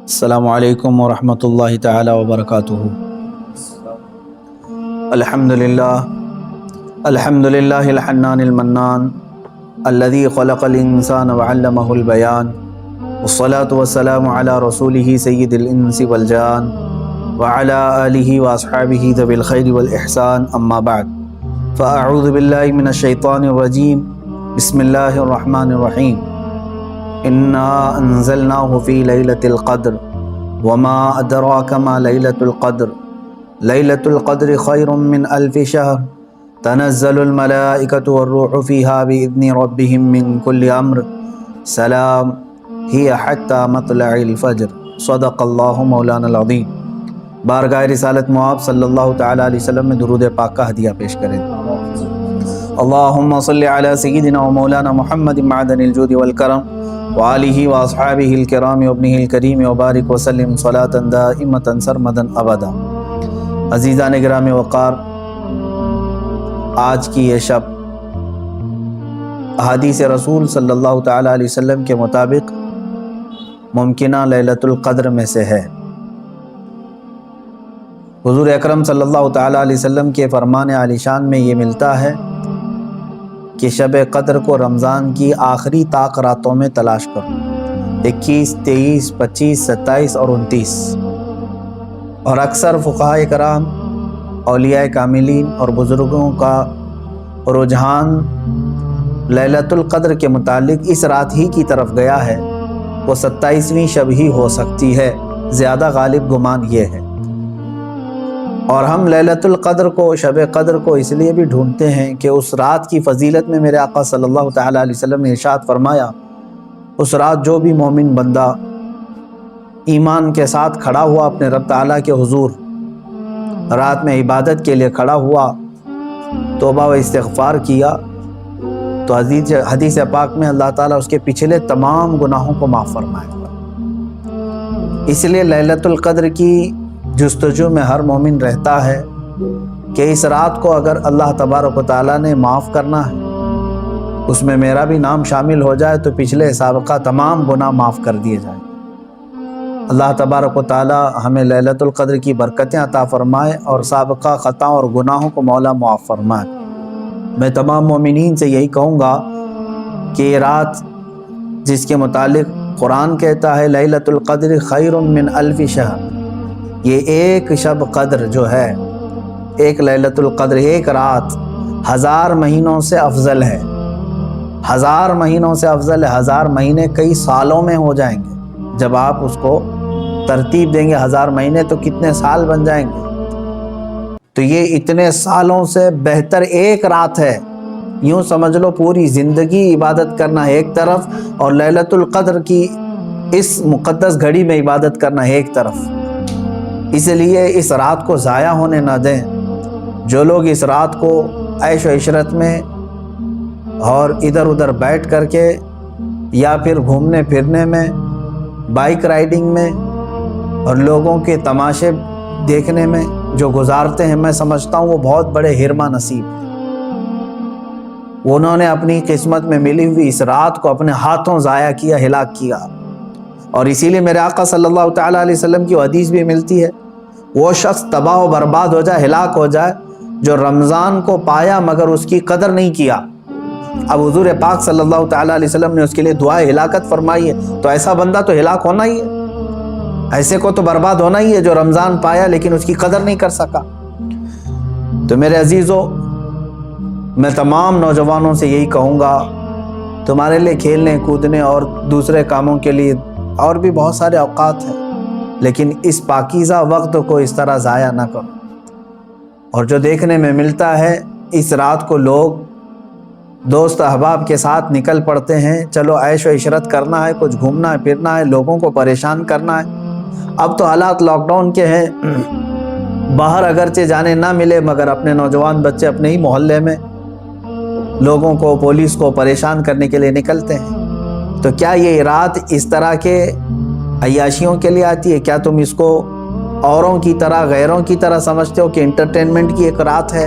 السلام علیکم ورحمۃ اللہ تعالی وبرکاتہ۔ الحمد للہ الحنان المنان الذي خلق الانسان وعلمه البیان، والصلاة والسلام علی رسولہ سید الانس والجان وعلی آلہ واصحابہ ذوی الخیر والاحسان، اما بعد فاعوذ باللہ من الشیطان الرجیم، بسم اللہ الرحمن الرحیم۔ انا انزلناہ فی لیلۃ القدر وما ادراک ما لیلۃ القدر، لیلۃ القدر خیر من الف شہر، تنزل الملائکۃ والروح فیہا باذن ربہم من کل امر، سلام ہی حتی مطلع الفجر، صدق اللہ مولانا العظیم۔ بارگاہ رسالت مآب صلی اللہ تعالیٰ علیہ وسلم میں درود پاک کا ہدیہ پیش کریں۔ اللہم صلی علی سیدنا و مولانا محمد معدن الجود والکرم وآلہ واصحابہ الکرام وابنہ الکریم وبارک وسلم صلاۃ دائمۃ سرمدا ابدا۔ عزیزان گرامی وقار، آج کی یہ شب احادیث رسول صلی اللہ تعالیٰ علیہ وسلم کے مطابق ممکنہ لیلۃ القدر میں سے ہے۔ حضور اکرم صلی اللہ تعالیٰ علیہ وسلم کے فرمان عالی شان میں یہ ملتا ہے کہ شب قدر کو رمضان کی آخری طاق راتوں میں تلاش کرو، 21، 23، 25، 27 اور 29۔ اور اکثر فقہاء کرام، اولیاء کاملین اور بزرگوں کا رجحان لیلۃ القدر کے متعلق اس رات ہی کی طرف گیا ہے، وہ 27ویں شب ہی ہو سکتی ہے، زیادہ غالب گمان یہ ہے۔ اور ہم لیلۃ القدر کو، شب قدر کو اس لیے بھی ڈھونڈتے ہیں کہ اس رات کی فضیلت میں میرے آقا صلی اللہ تعالیٰ علیہ وسلم نے ارشاد فرمایا، اس رات جو بھی مومن بندہ ایمان کے ساتھ کھڑا ہوا اپنے رب تعالیٰ کے حضور، رات میں عبادت کے لیے کھڑا ہوا، توبہ و استغفار کیا، تو حدیث پاک میں اللہ تعالیٰ اس کے پچھلے تمام گناہوں کو معاف فرمائے گا۔ اس لیے لیلۃ القدر کی جستجو میں ہر مومن رہتا ہے کہ اس رات کو اگر اللہ تبارک و تعالیٰ نے معاف کرنا ہے، اس میں میرا بھی نام شامل ہو جائے تو پچھلے سابقہ تمام گناہ معاف کر دیے جائیں۔ اللہ تبارک و تعالیٰ ہمیں لیلۃ القدر کی برکتیں عطا فرمائے اور سابقہ خطاؤں اور گناہوں کو مولا معاف فرمائے۔ میں تمام مومنین سے یہی کہوں گا کہ یہ رات جس کے متعلق قرآن کہتا ہے لیلۃ القدر خیر من الف شہر، یہ ایک شب قدر جو ہے، ایک لیلۃ القدر، ایک رات 1000 مہینوں سے افضل ہے، 1000 مہینوں سے افضل ہے۔ 1000 مہینے کئی سالوں میں ہو جائیں گے، جب آپ اس کو ترتیب دیں گے 1000 مہینے تو کتنے سال بن جائیں گے، تو یہ اتنے سالوں سے بہتر ایک رات ہے۔ یوں سمجھ لو پوری زندگی عبادت کرنا ہے ایک طرف، اور لیلۃ القدر کی اس مقدس گھڑی میں عبادت کرنا ہے ایک طرف۔ اس لیے اس رات کو ضائع ہونے نہ دیں۔ جو لوگ اس رات کو عیش و عشرت میں اور ادھر ادھر بیٹھ کر کے یا پھر گھومنے پھرنے میں، بائک رائڈنگ میں اور لوگوں کے تماشے دیکھنے میں جو گزارتے ہیں، میں سمجھتا ہوں وہ بہت بڑے حرمہ نصیب ہیں۔ انہوں نے اپنی قسمت میں ملی ہوئی اس رات کو اپنے ہاتھوں ضائع کیا، ہلاک کیا۔ اور اسی لیے میرے آقا صلی اللہ تعالیٰ علیہ وسلم کی حدیث بھی ملتی ہے، وہ شخص تباہ و برباد ہو جائے، ہلاک ہو جائے جو رمضان کو پایا مگر اس کی قدر نہیں کیا۔ اب حضور پاک صلی اللہ تعالیٰ علیہ وسلم نے اس کے لیے دعائے ہلاکت فرمائی ہے، تو ایسا بندہ تو ہلاک ہونا ہی ہے، ایسے کو تو برباد ہونا ہی ہے جو رمضان پایا لیکن اس کی قدر نہیں کر سکا۔ تو میرے عزیزو، میں تمام نوجوانوں سے یہی کہوں گا، تمہارے لیے کھیلنے کودنے اور دوسرے کاموں کے لیے اور بھی بہت سارے اوقات ہیں، لیکن اس پاکیزہ وقت کو اس طرح ضائع نہ کرو۔ اور جو دیکھنے میں ملتا ہے، اس رات کو لوگ دوست احباب کے ساتھ نکل پڑتے ہیں، چلو عیش و عشرت کرنا ہے، کچھ گھومنا ہے پھرنا ہے، لوگوں کو پریشان کرنا ہے۔ اب تو حالات لاک ڈاؤن کے ہیں، باہر اگرچہ جانے نہ ملے مگر اپنے نوجوان بچے اپنے ہی محلے میں لوگوں کو، پولیس کو پریشان کرنے کے لیے نکلتے ہیں۔ تو کیا یہ رات اس طرح کے عیاشیوں کے لیے آتی ہے؟ کیا تم اس کو اوروں کی طرح، غیروں کی طرح سمجھتے ہو کہ انٹرٹینمنٹ کی ایک رات ہے،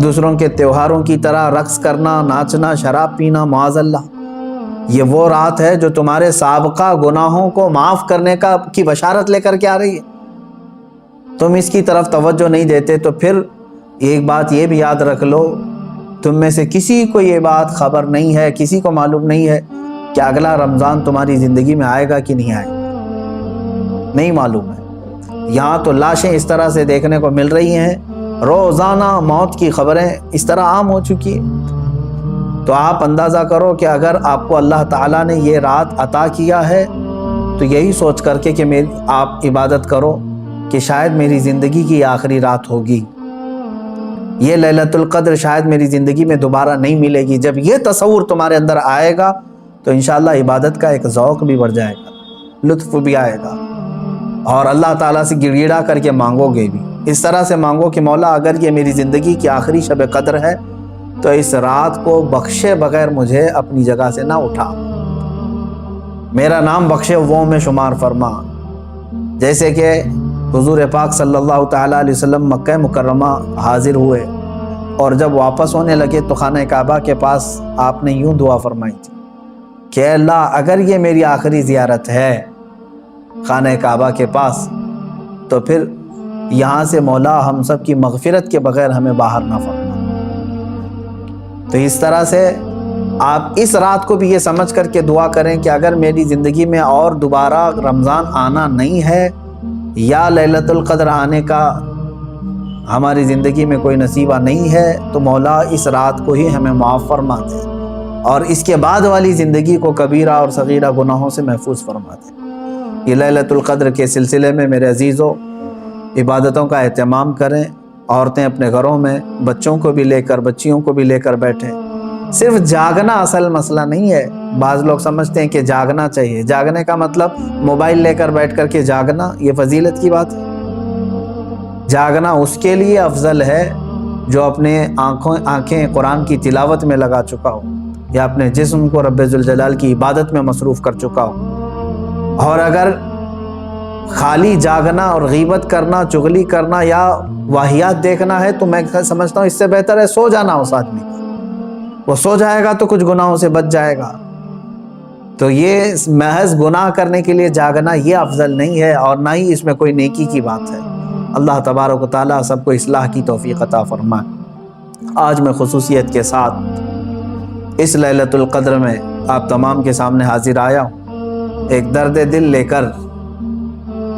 دوسروں کے تہواروں کی طرح رقص کرنا، ناچنا، شراب پینا، معاذ اللہ؟ یہ وہ رات ہے جو تمہارے سابقہ گناہوں کو معاف کرنے کی بشارت لے کر کے آ رہی ہے. تم اس کی طرف توجہ نہیں دیتے. تو پھر ایک بات یہ بھی یاد رکھ لو، تم میں سے کسی کو یہ بات خبر نہیں ہے، کسی کو معلوم نہیں ہے کہ اگلا رمضان تمہاری زندگی میں آئے گا کہ نہیں آئے گا، نہیں معلوم ہے. یہاں تو لاشیں اس طرح سے دیکھنے کو مل رہی ہیں، روزانہ موت کی خبریں اس طرح عام ہو چکی ہیں. تو آپ اندازہ کرو کہ اگر آپ کو اللہ تعالیٰ نے یہ رات عطا کیا ہے تو یہی سوچ کر کے کہ آپ عبادت کرو کہ شاید میری زندگی کی آخری رات ہوگی، یہ لیلۃ القدر شاید میری زندگی میں دوبارہ نہیں ملے گی. جب یہ تصور تمہارے اندر آئے گا تو انشاءاللہ عبادت کا ایک ذوق بھی بڑھ جائے گا، لطف بھی آئے گا، اور اللہ تعالیٰ سے گڑ گڑا کر کے مانگو گے بھی. اس طرح سے مانگو کہ مولا اگر یہ میری زندگی کی آخری شب قدر ہے تو اس رات کو بخشے بغیر مجھے اپنی جگہ سے نہ اٹھا، میرا نام بخشے وہ میں شمار فرما. جیسے کہ حضور پاک صلی اللہ تعالیٰ علیہ وسلم مکہ مکرمہ حاضر ہوئے اور جب واپس ہونے لگے تو خانہ کعبہ کے پاس آپ نے یوں دعا فرمائی تھی کہ اللہ اگر یہ میری آخری زیارت ہے خانہ کعبہ کے پاس تو پھر یہاں سے مولا ہم سب کی مغفرت کے بغیر ہمیں باہر نہ فرما. تو اس طرح سے آپ اس رات کو بھی یہ سمجھ کر کے دعا کریں کہ اگر میری زندگی میں اور دوبارہ رمضان آنا نہیں ہے یا لیلۃ القدر آنے کا ہماری زندگی میں کوئی نصیبہ نہیں ہے تو مولا اس رات کو ہی ہمیں معاف فرما دے اور اس کے بعد والی زندگی کو کبیرہ اور صغیرہ گناہوں سے محفوظ فرما دے. یہ لیلۃ القدر کے سلسلے میں میرے عزیزوں عبادتوں کا اہتمام کریں. عورتیں اپنے گھروں میں بچوں کو بھی لے کر بچیوں کو بھی لے کر بیٹھیں. صرف جاگنا اصل مسئلہ نہیں ہے. بعض لوگ سمجھتے ہیں کہ جاگنا چاہیے، جاگنے کا مطلب موبائل لے کر بیٹھ کر کے جاگنا، یہ فضیلت کی بات ہے. جاگنا اس کے لیے افضل ہے جو اپنے آنکھیں قرآن کی تلاوت میں لگا چکا ہو یا اپنے جسم کو رب ذوالجلال کی عبادت میں مصروف کر چکا ہو. اور اگر خالی جاگنا اور غیبت کرنا، چغلی کرنا یا واہیات دیکھنا ہے تو میں سمجھتا ہوں اس سے بہتر ہے سو جانا اس آدمی کا. وہ سو جائے گا تو کچھ گناہوں سے بچ جائے گا. تو یہ محض گناہ کرنے کے لیے جاگنا یہ افضل نہیں ہے اور نہ ہی اس میں کوئی نیکی کی بات ہے. اللہ تبارک و تعالیٰ سب کو اصلاح کی توفیق عطا فرمائے. آج میں خصوصیت کے ساتھ اس لیلۃ القدر میں آپ تمام کے سامنے حاضر آیا ہوں ایک درد دل لے کر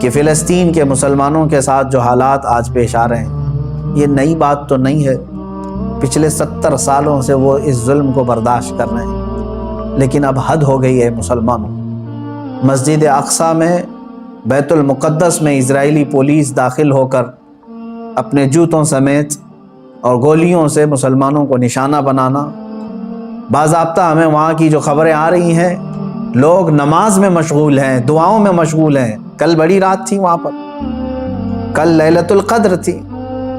کہ فلسطین کے مسلمانوں کے ساتھ جو حالات آج پیش آ رہے ہیں یہ نئی بات تو نہیں ہے. پچھلے 70 سالوں سے وہ اس ظلم کو برداشت کر رہے ہیں، لیکن اب حد ہو گئی ہے مسلمانوں. مسجد اقصیٰ میں بیت المقدس میں اسرائیلی پولیس داخل ہو کر اپنے جوتوں سمیت اور گولیوں سے مسلمانوں کو نشانہ بنانا. باضابطہ ہمیں وہاں کی جو خبریں آ رہی ہیں لوگ نماز میں مشغول ہیں، دعاؤں میں مشغول ہیں. کل بڑی رات تھی وہاں پر، کل لیلۃ القدر تھی.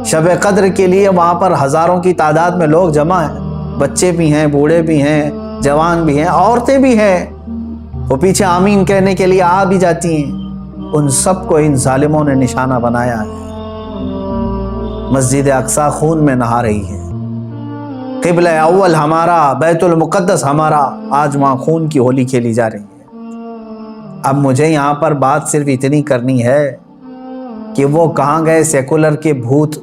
شب قدر کے لیے وہاں پر ہزاروں کی تعداد میں لوگ جمع ہیں، بچے بھی ہیں، بوڑھے بھی ہیں، جوان بھی ہیں، عورتیں بھی ہیں. وہ پیچھے آمین کہنے کے لیے آ بھی جاتی ہیں. ان سب کو ان ظالموں نے نشانہ بنایا ہے. مسجد اقصیٰ خون میں نہا رہی ہے. قبلہ اول ہمارا، بیت المقدس ہمارا، آج وہاں خون کی ہولی کھیلی جا رہی ہے. اب مجھے یہاں پر بات صرف اتنی کرنی ہے کہ وہ کہاں گئے سیکولر کے بھوت،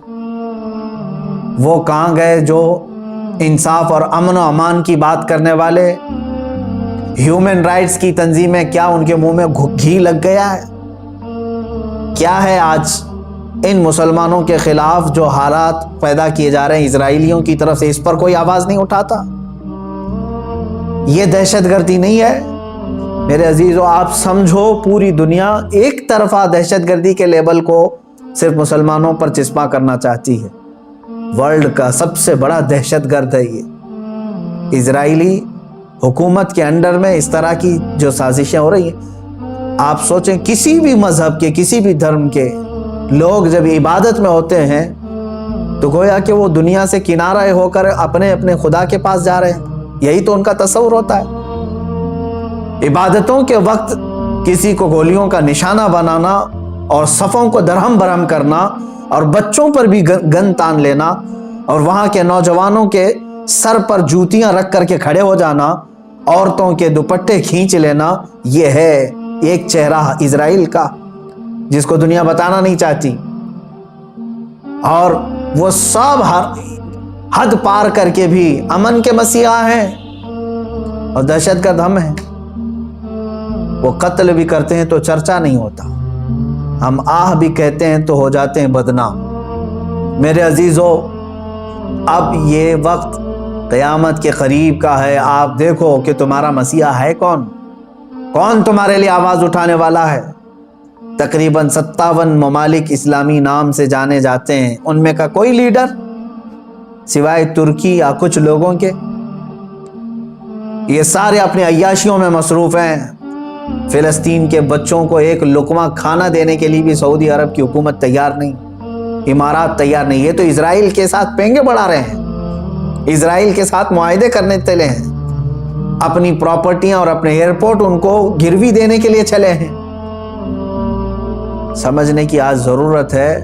وہ کہاں گئے جو انصاف اور امن و امان کی بات کرنے والے، ہیومن رائٹس کی تنظیمیں، کیا ان کے منہ میں گھی لگ گیا ہے؟ کیا ہے آج ان مسلمانوں کے خلاف جو حالات پیدا کیے جا رہے ہیں اسرائیلیوں کی طرف سے، اس پر کوئی آواز نہیں اٹھاتا؟ یہ دہشت گردی نہیں ہے میرے عزیزو. آپ سمجھو پوری دنیا ایک طرفہ دہشت گردی کے لیبل کو صرف مسلمانوں پر چسپاں کرنا چاہتی ہے. ورلڈ کا سب سے بڑا دہشت گرد ہے یہ اسرائیلی حکومت کے انڈر میں. اس طرح کی جو سازشیں ہو رہی ہیں، آپ سوچیں کسی بھی مذہب کے، کسی بھی دھرم کے لوگ جب عبادت میں ہوتے ہیں تو گویا کہ وہ دنیا سے کنارہ ہو کر اپنے اپنے خدا کے پاس جا رہے ہیں. یہی تو ان کا تصور ہوتا ہے. عبادتوں کے وقت کسی کو گولیوں کا نشانہ بنانا اور صفوں کو درہم برہم کرنا اور بچوں پر بھی گن تان لینا اور وہاں کے نوجوانوں کے سر پر جوتیاں رکھ کر کے کھڑے ہو جانا عورتوں کے دوپٹے کھینچ لینا، یہ ہے ایک چہرہ اسرائیل کا جس کو دنیا بتانا نہیں چاہتی، اور وہ سب حد پار کر کے بھی امن کے مسیحا ہیں اور دہشت گرد ہم ہیں۔ وہ قتل بھی کرتے ہیں تو چرچا نہیں ہوتا، ہم آہ بھی کہتے ہیں تو ہو جاتے ہیں بدنام۔ میرے عزیزو، اب یہ وقت قیامت کے قریب کا ہے، آپ دیکھو کہ تمہارا مسیحا ہے کون تمہارے لیے آواز اٹھانے والا ہے۔ تقریباً 57 ممالک اسلامی نام سے جانے جاتے ہیں، ان میں کا کوئی لیڈر سوائے ترکی یا کچھ لوگوں کے؟ یہ سارے اپنی عیاشیوں میں مصروف ہیں۔ فلسطین کے بچوں کو ایک لقمہ کھانا دینے کے لیے بھی سعودی عرب کی حکومت تیار نہیں، امارات تیار نہیں۔ یہ تو اسرائیل کے ساتھ پینگے بڑھا رہے ہیں، اسرائیل کے ساتھ معاہدے کرنے چلے ہیں، اپنی پراپرٹیاں اور اپنے ایئرپورٹ ان کو گروی دینے کے لیے چلے ہیں۔ سمجھنے کی آج ضرورت ہے،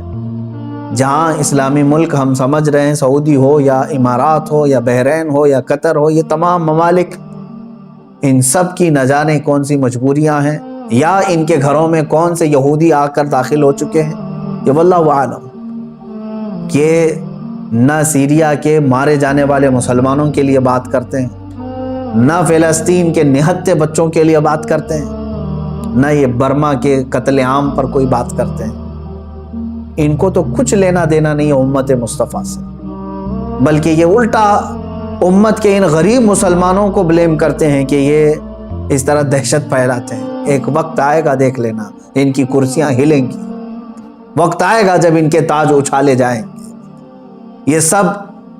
جہاں اسلامی ملک ہم سمجھ رہے ہیں، سعودی ہو یا امارات ہو یا بحرین ہو یا قطر ہو، یہ تمام ممالک، ان سب کی نہ جانے کون سی مجبوریاں ہیں، یا ان کے گھروں میں کون سے یہودی آ کر داخل ہو چکے ہیں، یہ واللہ عالم۔ کہ نہ سیریا کے مارے جانے والے مسلمانوں کے لیے بات کرتے ہیں، نہ فلسطین کے نہتے بچوں کے لیے بات کرتے ہیں، نہ یہ برما کے قتل عام پر کوئی بات کرتے ہیں۔ ان کو تو کچھ لینا دینا نہیں ہے امت مصطفیٰ سے، بلکہ یہ الٹا امت کے ان غریب مسلمانوں کو بلیم کرتے ہیں کہ یہ اس طرح دہشت پھیلاتے ہیں۔ ایک وقت آئے گا، دیکھ لینا، ان کی کرسیاں ہلیں گی، وقت آئے گا جب ان کے تاج اچھالے جائیں گے، یہ سب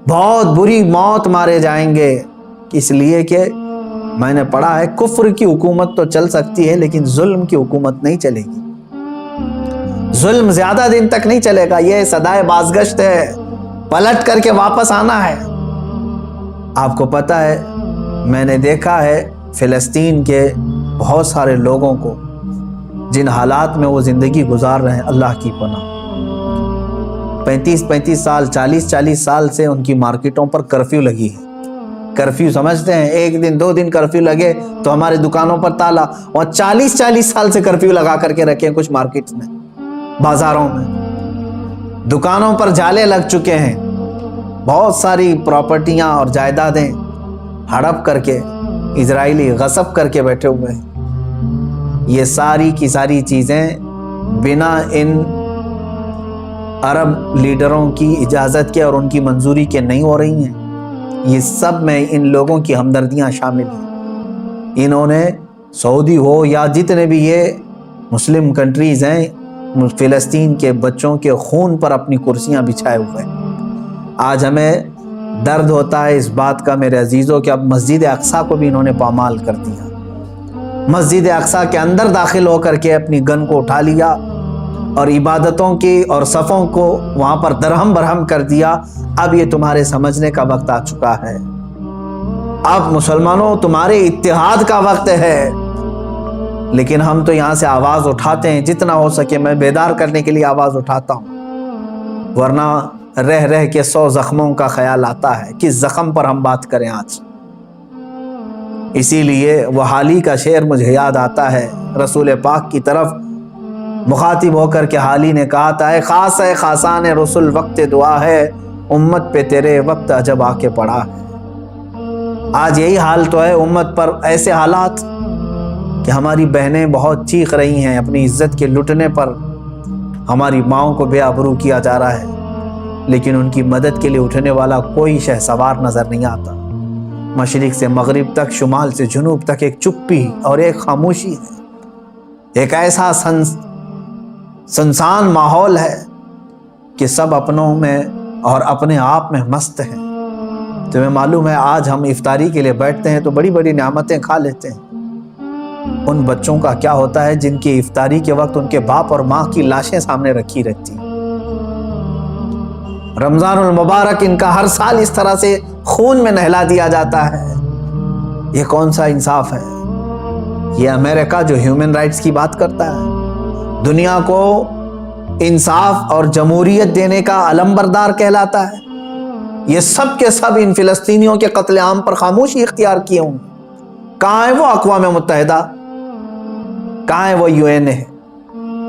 بہت بری موت مارے جائیں گے۔ اس لیے کہ میں نے پڑھا ہے، کفر کی حکومت تو چل سکتی ہے لیکن ظلم کی حکومت نہیں چلے گی، ظلم زیادہ دن تک نہیں چلے گا، یہ صدائے بازگشت ہے، پلٹ کر کے واپس آنا ہے۔ آپ کو پتہ ہے، میں نے دیکھا ہے فلسطین کے بہت سارے لوگوں کو جن حالات میں وہ زندگی گزار رہے ہیں، اللہ کی پناہ، 35 سال 40 سال سے ان کی مارکیٹوں پر کرفیو لگی ہے۔ کرفیو سمجھتے ہیں، ایک دن 2 دن کرفیو لگے تو ہمارے دکانوں پر تالا، اور 40 سال سے کرفیو لگا کر کے رکھے ہیں کچھ مارکیٹس میں، بازاروں میں دکانوں پر جالے لگ چکے ہیں، بہت ساری پراپرٹیاں اور جائیدادیں ہڑپ کر کے اسرائیلی غصب کر کے بیٹھے ہوئے ہیں۔ یہ ساری کی ساری چیزیں بنا ان عرب لیڈروں کی اجازت کے اور ان کی منظوری کے نہیں ہو رہی ہیں۔ یہ سب میں ان لوگوں کی ہمدردیاں شامل ہیں۔ انہوں نے سعودی ہو یا جتنے بھی یہ مسلم کنٹریز ہیں، فلسطین کے بچوں کے خون پر اپنی کرسیاں بچھائے ہوئے ہیں۔ آج ہمیں درد ہوتا ہے اس بات کا میرے عزیزوں کہ اب مسجد اقصیٰ کو بھی انہوں نے پامال کر دیا، مسجد اقصیٰ کے اندر داخل ہو کر کے اپنی گن کو اٹھا لیا اور عبادتوں کی اور صفوں کو وہاں پر درہم برہم کر دیا۔ اب یہ تمہارے سمجھنے کا وقت آ چکا ہے، اب مسلمانوں تمہارے اتحاد کا وقت ہے۔ لیکن ہم تو یہاں سے آواز اٹھاتے ہیں، جتنا ہو سکے میں بیدار کرنے کے لیے آواز اٹھاتا ہوں، ورنہ رہ رہ کے 100 زخموں کا خیال آتا ہے، کس زخم پر ہم بات کریں آج۔ اسی لیے وہ حالی کا شعر مجھے یاد آتا ہے، رسول پاک کی طرف مخاطب ہو کر کے حالی نے کہا تھا، اے خاص ہے خاصان رسول وقت دعا ہے، امت پہ تیرے وقت عجب آ کے پڑا ہے۔ آج یہی حال تو ہے امت پر، ایسے حالات کہ ہماری بہنیں بہت چیخ رہی ہیں اپنی عزت کے لٹنے پر، ہماری ماؤں کو بے آبرو کیا جا رہا ہے، لیکن ان کی مدد کے لیے اٹھنے والا کوئی شہسوار نظر نہیں آتا۔ مشرق سے مغرب تک، شمال سے جنوب تک ایک چپی اور ایک خاموشی ہے، ایک ایسا سنسان ماحول ہے کہ سب اپنوں میں اور اپنے آپ میں مست ہیں۔ تمہیں معلوم ہے آج ہم افطاری کے لیے بیٹھتے ہیں تو بڑی بڑی نعمتیں کھا لیتے ہیں، ان بچوں کا کیا ہوتا ہے جن کی افطاری کے وقت ان کے باپ اور ماں کی لاشیں سامنے رکھی رہتی ہیں۔ رمضان المبارک ان کا ہر سال اس طرح سے خون میں نہلا دیا جاتا ہے، یہ کون سا انصاف ہے؟ یہ امریکہ جو ہیومن رائٹس کی بات کرتا ہے، دنیا کو انصاف اور جمہوریت دینے کا علمبردار کہلاتا ہے، یہ سب کے سب ان فلسطینیوں کے قتل عام پر خاموشی اختیار کیے ہوں، کہاں ہے وہ اقوام متحدہ؟ کہاں ہے وہ UN ہے؟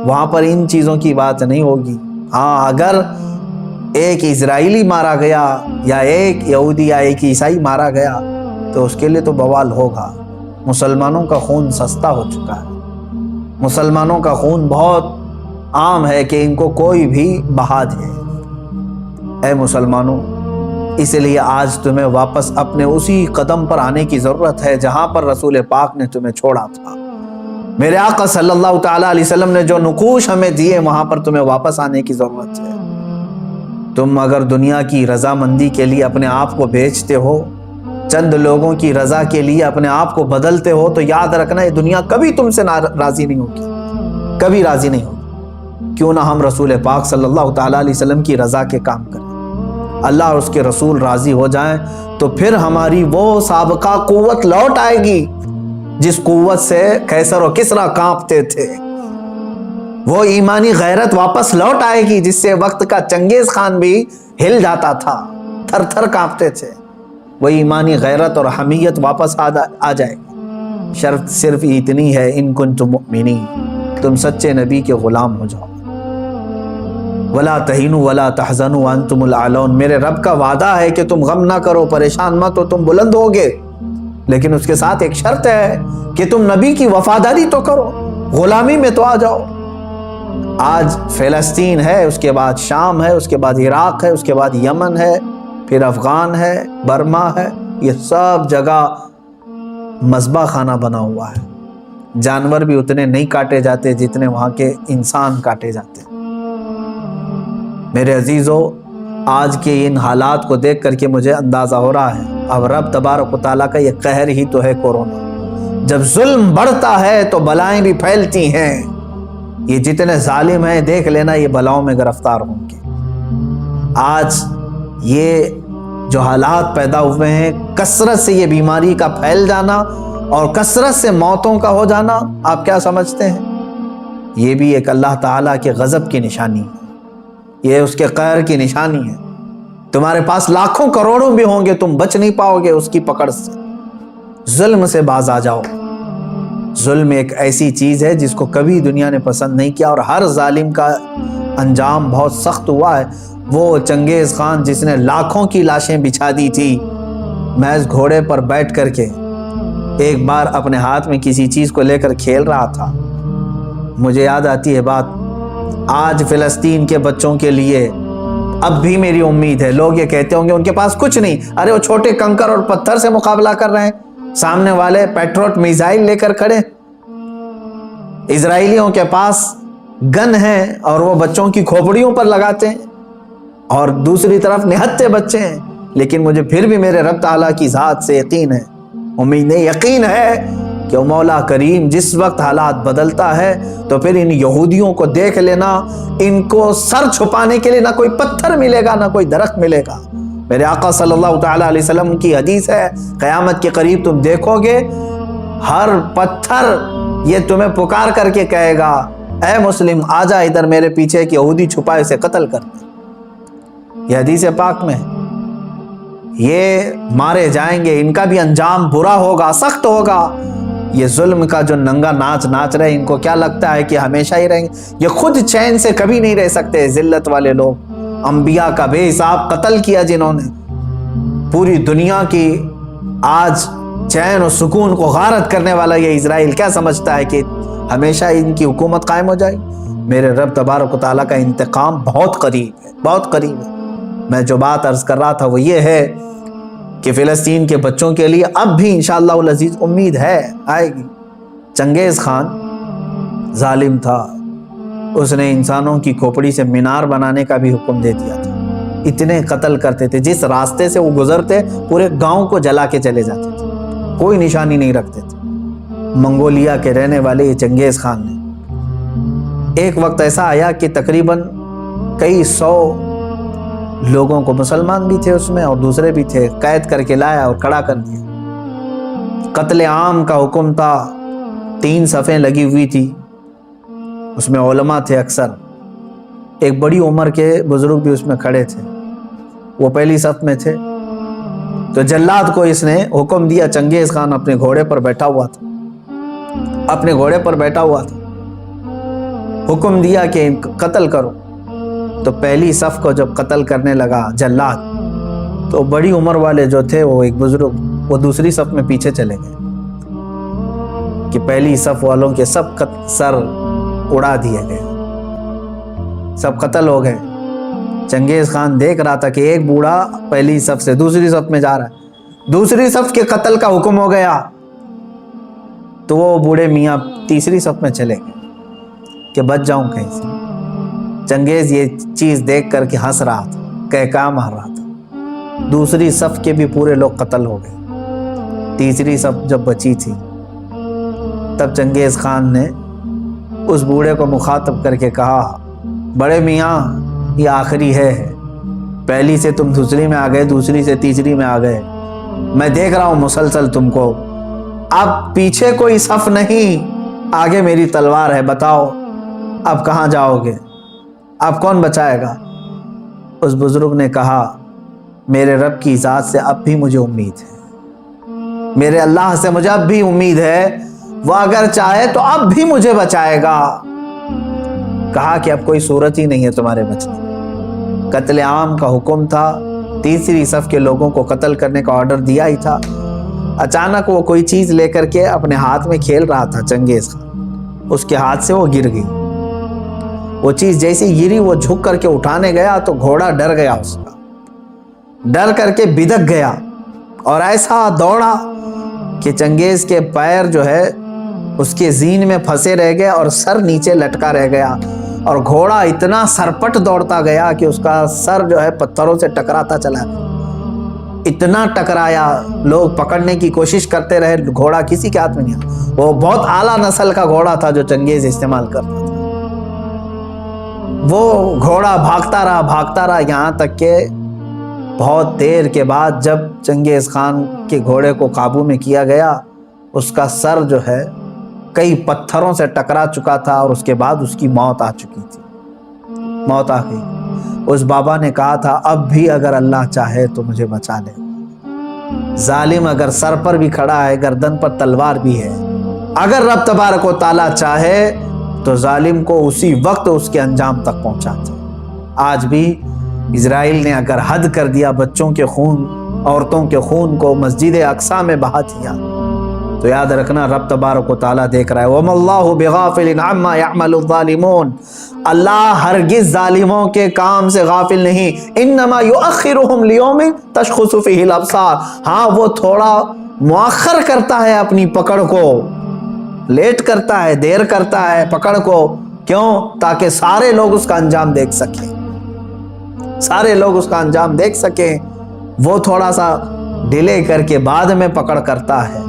وہاں پر ان چیزوں کی بات نہیں ہوگی۔ ہاں اگر ایک اسرائیلی مارا گیا یا ایک یہودی یا ایک عیسائی مارا گیا تو اس کے لیے تو بوال ہوگا۔ مسلمانوں کا خون سستا ہو چکا ہے، مسلمانوں کا خون بہت عام ہے کہ ان کو کوئی بھی بہا دے۔ اے مسلمانوں، اس لیے آج تمہیں واپس اپنے اسی قدم پر آنے کی ضرورت ہے جہاں پر رسول پاک نے تمہیں چھوڑا تھا۔ میرے آقا صلی اللہ تعالیٰ علیہ وسلم نے جو نقوش ہمیں دیے وہاں پر تمہیں واپس آنے کی ضرورت ہے۔ تم اگر دنیا کی رضامندی کے لیے اپنے آپ کو بیچتے ہو، چند لوگوں کی رضا کے لیے اپنے آپ کو بدلتے ہو، تو یاد رکھنا یہ دنیا کبھی تم سے راضی نہیں ہوگی، کبھی راضی نہیں ہوگی۔ کیوں نہ ہم رسول پاک صلی اللہ تعالیٰ علیہ وسلم کی رضا کے کام کریں، اللہ اور اس کے رسول راضی ہو جائیں، تو پھر ہماری وہ سابقہ قوت لوٹ آئے گی جس قوت سے قیصر و کسریٰ کانپتے تھے۔ وہ ایمانی غیرت واپس لوٹ آئے گی جس سے وقت کا چنگیز خان بھی ہل جاتا تھا، تھر تھر کانپتے تھے۔ وہ ایمانی غیرت اور حمیت واپس آ جائے گی۔ شرط صرف اتنی ہے، ان کنتم مؤمنین، تم سچے نبی کے غلام ہو جاؤ۔ ولا تہینوا ولا تحزنوا وانتم الاعلون، میرے رب کا وعدہ ہے کہ تم غم نہ کرو، پریشان مت ہو، تم بلند ہوگے، لیکن اس کے ساتھ ایک شرط ہے کہ تم نبی کی وفاداری تو کرو، غلامی میں تو آ جاؤ۔ آج فلسطین ہے، اس کے بعد شام ہے، اس کے بعد عراق ہے، اس کے بعد یمن ہے، پھر افغان ہے، برما ہے، یہ سب جگہ مذبح خانہ بنا ہوا ہے۔ جانور بھی اتنے نہیں کاٹے جاتے جتنے وہاں کے انسان کاٹے جاتے ہیں۔ میرے عزیزو، آج کے ان حالات کو دیکھ کر کے مجھے اندازہ ہو رہا ہے اب رب تبارک و تعالیٰ کا یہ قہر ہی تو ہے کورونا۔ جب ظلم بڑھتا ہے تو بلائیں بھی پھیلتی ہیں۔ یہ جتنے ظالم ہیں دیکھ لینا یہ بلاؤں میں گرفتار ہوں گے۔ آج یہ جو حالات پیدا ہوئے ہیں، کثرت سے یہ بیماری کا پھیل جانا اور کثرت سے موتوں کا ہو جانا، آپ کیا سمجھتے ہیں؟ یہ بھی ایک اللہ تعالیٰ کے غضب کی نشانی ہے، یہ اس کے قہر کی نشانی ہے۔ تمہارے پاس لاکھوں کروڑوں بھی ہوں گے، تم بچ نہیں پاؤ گے اس کی پکڑ سے۔ ظلم سے باز آ جاؤ۔ ظلم ایک ایسی چیز ہے جس کو کبھی دنیا نے پسند نہیں کیا، اور ہر ظالم کا انجام بہت سخت ہوا ہے۔ وہ چنگیز خان جس نے لاکھوں کی لاشیں بچھا دی تھی، محض گھوڑے پر بیٹھ کر کے ایک بار اپنے ہاتھ میں کسی چیز کو لے کر کھیل رہا تھا۔ مجھے یاد آتی ہے بات، آج فلسطین کے بچوں کے لیے اب بھی میری امید ہے۔ لوگ یہ کہتے ہوں گے ان کے پاس کچھ نہیں، ارے وہ چھوٹے کنکر اور پتھر سے مقابلہ کر رہے ہیں، سامنے والے پیٹروٹ میزائل لے کر کھڑے۔ اسرائیلیوں کے پاس گن ہیں اور وہ بچوں کی کھوپڑیوں پر لگاتے ہیں، اور دوسری طرف نہتے بچے ہیں۔ لیکن مجھے پھر بھی میرے رب تعالیٰ کی ذات سے یقین ہے، امید نہیں، یقین ہے کہ مولا کریم جس وقت حالات بدلتا ہے تو پھر ان یہودیوں کو دیکھ لینا، ان کو سر چھپانے کے لیے نہ کوئی پتھر ملے گا نہ کوئی درخت ملے گا۔ میرے آقا صلی اللہ تعالیٰ علیہ وسلم کی حدیث ہے، قیامت کے قریب تم دیکھو گے ہر پتھر یہ تمہیں پکار کر کے کہے گا، اے مسلم آ جا ادھر میرے پیچھے، ایک یہودی چھپا اسے قتل کر دے۔ یہ حدیث پاک میں یہ مارے جائیں گے، ان کا بھی انجام برا ہوگا، سخت ہوگا۔ یہ ظلم کا جو ننگا ناچ ناچ رہے، ان کو کیا لگتا ہے کہ ہمیشہ ہی رہیں گے؟ یہ خود چین سے کبھی نہیں رہ سکتے۔ ذلت والے لوگ، انبیاء کا بے حساب قتل کیا جنہوں نے، پوری دنیا کی آج چین و سکون کو غارت کرنے والا یہ اسرائیل کیا سمجھتا ہے کہ ہمیشہ ان کی حکومت قائم ہو جائے؟ میرے رب تبارک و تعالیٰ کا انتقام بہت قریب ہے، بہت قریب ہے۔ میں جو بات عرض کر رہا تھا وہ یہ ہے کہ فلسطین کے بچوں کے لیے اب بھی انشاءاللہ العزیز امید ہے، آئے گی۔ چنگیز خان ظالم تھا، اس نے انسانوں کی کھوپڑی سے مینار بنانے کا بھی حکم دے دیا تھا۔ اتنے قتل کرتے تھے، جس راستے سے وہ گزرتے پورے گاؤں کو جلا کے چلے جاتے تھے، کوئی نشانی نہیں رکھتے تھے۔ منگولیا کے رہنے والے یہ چنگیز خان نے ایک وقت ایسا آیا کہ تقریباً کئی 100 لوگوں کو، مسلمان بھی تھے اس میں اور دوسرے بھی تھے، قید کر کے لایا اور کھڑا کر دیا۔ قتل عام کا حکم تھا، 3 صفیں لگی ہوئی تھی، اس میں علماء تھے اکثر، ایک بڑی عمر کے بزرگ بھی اس میں کھڑے تھے۔ وہ پہلی صف میں تھے، تو جلاد کو اس نے حکم دیا، چنگیز خان اپنے گھوڑے پر بیٹھا ہوا تھا، حکم دیا کہ قتل کرو۔ تو پہلی صف کو جب قتل کرنے لگا جلاد، تو بڑی عمر والے جو تھے وہ ایک بزرگ، وہ دوسری صف میں پیچھے چلے گئے کہ پہلی صف والوں کے سب سر اڑا دیے گئے، سب قتل ہو گئے۔ چنگیز خان دیکھ رہا تھا کہ ایک بوڑھا پہلی صف سے دوسری صف میں جا رہا ہے، دوسری صف کے قتل کا حکم ہو گیا، تو وہ بوڑھے میاں تیسری صف میں چلے گئے کہ بچ جاؤں کہیں سے۔ چنگیز یہ چیز دیکھ کر کے ہنس رہا تھا، کہکا مار رہا تھا، دوسری صف کے بھی پورے لوگ قتل ہو گئے، تیسری صف جب بچی تھی تب چنگیز خان نے اس بوڑھے کو مخاطب کر کے کہا، بڑے میاں یہ آخری ہے، پہلی سے تم دوسری میں آ گئے، دوسری سے تیسری میں آ گئے، میں دیکھ رہا ہوں مسلسل تم کو، اب پیچھے کوئی صف نہیں، آگے میری تلوار ہے، بتاؤ اب کہاں جاؤ گے، اب کون بچائے گا؟ اس بزرگ نے کہا، میرے رب کی ذات سے اب بھی مجھے امید ہے، میرے اللہ سے مجھے اب بھی امید ہے، وہ اگر چاہے تو اب بھی مجھے بچائے گا۔ کہا کہ اب کوئی صورت ہی نہیں ہے تمہارے بچنے، قتل عام کا حکم تھا، تیسری صف کے لوگوں کو قتل کرنے کا آرڈر دیا ہی تھا، اچانک وہ کوئی چیز لے کر کے اپنے ہاتھ میں کھیل رہا تھا چنگیز خان، اس کے ہاتھ سے وہ گر گئی، وہ چیز جیسی گری وہ جھک کر کے اٹھانے گیا تو گھوڑا ڈر گیا، اس کا ڈر کر کے بدک گیا اور ایسا دوڑا کہ چنگیز کے پیر جو ہے اس کے زین میں پھنسے رہ گئے اور سر نیچے لٹکا رہ گیا، اور گھوڑا اتنا سرپٹ دوڑتا گیا کہ اس کا سر جو ہے پتھروں سے ٹکراتا چلا گیا، اتنا ٹکرایا، لوگ پکڑنے کی کوشش کرتے رہے، گھوڑا کسی کے ہاتھ میں نہیں آیا، وہ بہت اعلیٰ نسل کا گھوڑا تھا جو چنگیز استعمال کرتا تھا۔ وہ گھوڑا بھاگتا رہا یہاں تک کہ بہت دیر کے بعد جب چنگیز خان کے گھوڑے کو قابو میں کیا گیا، اس کا سر جو ہے کئی پتھروں سے ٹکرا چکا تھا اور اس کے بعد اس کی موت آ چکی تھی، موت آ گئی۔ اس بابا نے کہا تھا، اب بھی اگر اللہ چاہے تو مجھے بچا لے، ظالم اگر سر پر بھی کھڑا ہے، گردن پر تلوار بھی ہے، اگر رب تبارک و تعالیٰ چاہے تو ظالم کو اسی وقت اس کے انجام تک پہنچا دے۔ آج بھی اسرائیل نے اگر حد کر دیا، بچوں کے خون، عورتوں کے خون کو مسجد اقصی میں بہا دیا، تو یاد رکھنا رب تبارک و تعالیٰ دیکھ رہا ہے۔ وَمَا اللَّهُ بِغَافِلٍ عَمَّا يَعْمَلُ الظَّالِمُونَ، اللہ ہرگز ظالموں کے کام سے غافل نہیں، انما یؤخرہم لیوم تشخص فیہ الابصار، ہاں وہ تھوڑا مؤخر کرتا ہے اپنی پکڑ کو، لیٹ کرتا ہے، دیر کرتا ہے پکڑ کو، کیوں؟ تاکہ سارے لوگ اس کا انجام دیکھ سکیں، سارے لوگ اس کا انجام دیکھ سکیں، وہ تھوڑا سا ڈیلے کر کے بعد میں پکڑ کرتا ہے،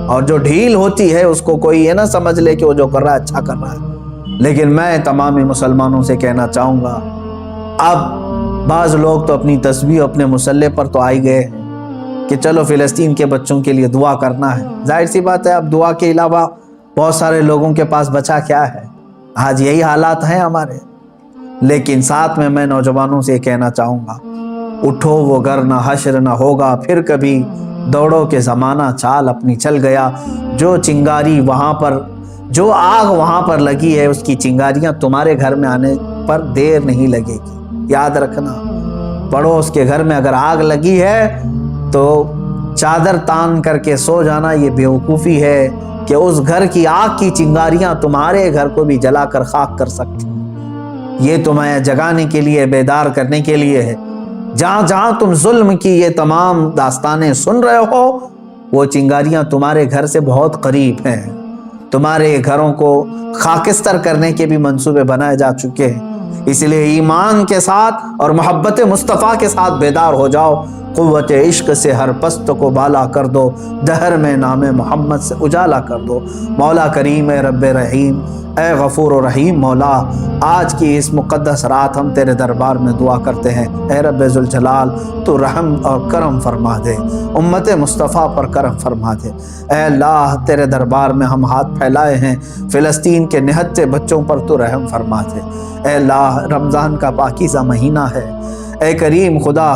اور جو ڈھیل ہوتی ہے اس کو کوئی یہ نہ سمجھ لے کہ وہ جو کر رہا ہے اچھا کر رہا ہے۔ لیکن میں تمام مسلمانوں سے کہنا چاہوں گا، اب بعض لوگ تو اپنی تسبیح اپنے مسلح پر تو آئی گئے کہ چلو فلسطین کے بچوں کے لیے دعا کرنا ہے، ظاہر سی بات ہے اب دعا کے علاوہ بہت سارے لوگوں کے پاس بچا کیا ہے، آج یہی حالات ہیں ہمارے۔ لیکن ساتھ میں نوجوانوں سے کہنا چاہوں گا، اٹھو وہ گر نہ حشر نہ ہوگا پھر کبھی، دوڑو کے زمانہ چال اپنی چل گیا، جو چنگاری وہاں پر، جو آگ وہاں پر لگی ہے، اس کی چنگاریاں تمہارے گھر میں آنے پر دیر نہیں لگے گی، یاد رکھنا۔ پڑوس کے گھر میں اگر آگ لگی ہے تو چادر تان کر کے سو جانا یہ بیوقوفی ہے کہ اس گھر کی آگ کی چنگاریاں تمہارے گھر کو بھی جلا کر خاک کر سکتی، یہ تمہیں جگانے کے لیے، بیدار کرنے کے لیے ہے۔ جہاں جہاں تم ظلم کی یہ تمام داستانیں سن رہے ہو، وہ چنگاریاں تمہارے گھر سے بہت قریب ہیں، تمہارے گھروں کو خاکستر کرنے کے بھی منصوبے بنائے جا چکے ہیں۔ اس لیے ایمان کے ساتھ اور محبت مصطفیٰ کے ساتھ بیدار ہو جاؤ، قوت عشق سے ہر پست کو بالا کر دو، دہر میں نام محمد سے اجالا کر دو۔ مولا کریم اے رب رحیم، اے غفور و رحیم مولا، آج کی اس مقدس رات ہم تیرے دربار میں دعا کرتے ہیں، اے رب ذوالجلال تو رحم اور کرم فرما دے، امت مصطفیٰ پر کرم فرما دے۔ اے اللہ تیرے دربار میں ہم ہاتھ پھیلائے ہیں، فلسطین کے نہتے بچوں پر تو رحم فرما دے۔ اے اللہ رمضان کا پاکیزہ مہینہ ہے، اے کریم خدا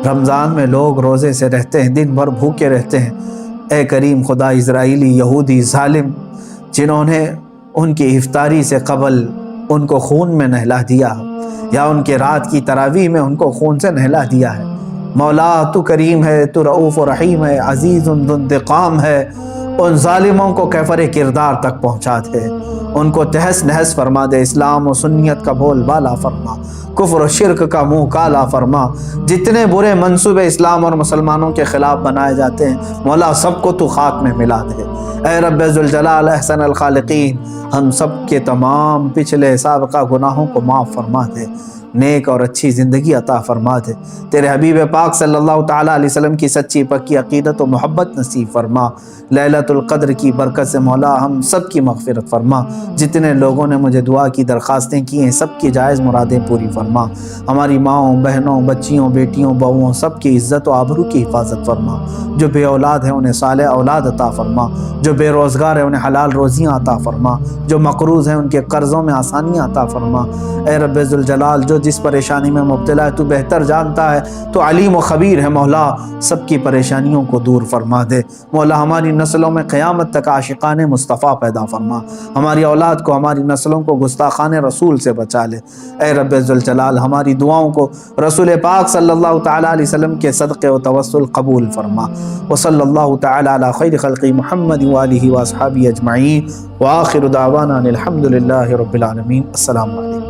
رمضان میں لوگ روزے سے رہتے ہیں، دن بھر بھوکے رہتے ہیں۔ اے کریم خدا، اسرائیلی یہودی ظالم جنہوں نے ان کی افطاری سے قبل ان کو خون میں نہلا دیا یا ان کے رات کی تراویح میں ان کو خون سے نہلا دیا ہے، مولا تو کریم ہے، تو رؤوف و رحیم ہے، عزیز ذو انتقام ہے، ان ظالموں کو کیفر کردار تک پہنچا دے، ان کو تہس نہس فرما دے، اسلام و سنیت کا بول بالا فرما، کفر و شرک کا منہ کالا فرما، جتنے برے منصوبے اسلام اور مسلمانوں کے خلاف بنائے جاتے ہیں مولا سب کو تو خاک میں ملا دے۔ اے رب ذوالجلال احسن الخالقین، ہم سب کے تمام پچھلے سابقہ گناہوں کو معاف فرما دے، نیک اور اچھی زندگی عطا فرما دے، تیرے حبیب پاک صلی اللہ تعالیٰ علیہ وسلم کی سچی پکی عقیدت و محبت نصیب فرما، لیلۃ القدر کی برکت سے مولا ہم سب کی مغفرت فرما، جتنے لوگوں نے مجھے دعا کی درخواستیں کی ہیں سب کی جائز مرادیں پوری فرما، ہماری ماؤں بہنوں بچیوں بیٹیوں بہوؤں سب کی عزت و آبرو کی حفاظت فرما، جو بے اولاد ہیں انہیں صالح اولاد عطا فرما، جو بے روزگار ہیں انہیں حلال روزیاں عطا فرما، جو مقروض ہیں ان کے قرضوں میں آسانیاں عطا فرما۔ اے رب ذوالجلال، جو جس پریشانی میں مبتلا ہے تو بہتر جانتا ہے، تو علیم و خبیر ہے، مولا سب کی پریشانیوں کو دور فرما دے، مولا ہماری نسلوں میں قیامت تک عاشقان مصطفیٰ پیدا فرما، ہماری اولاد کو ہماری نسلوں کو گستاخان رسول سے بچا لے۔ اے رب ذوالجلال، ہماری دعاؤں کو رسول پاک صلی اللہ تعالیٰ علیہ وسلم کے صدقے و توسل قبول فرما، وصلی اللہ تعالیٰ علی خیر خلق محمد وآلہ واصحابہ اجمعین، وآخر دعوانا الحمد للہ رب العالمین۔ السلام علیکم۔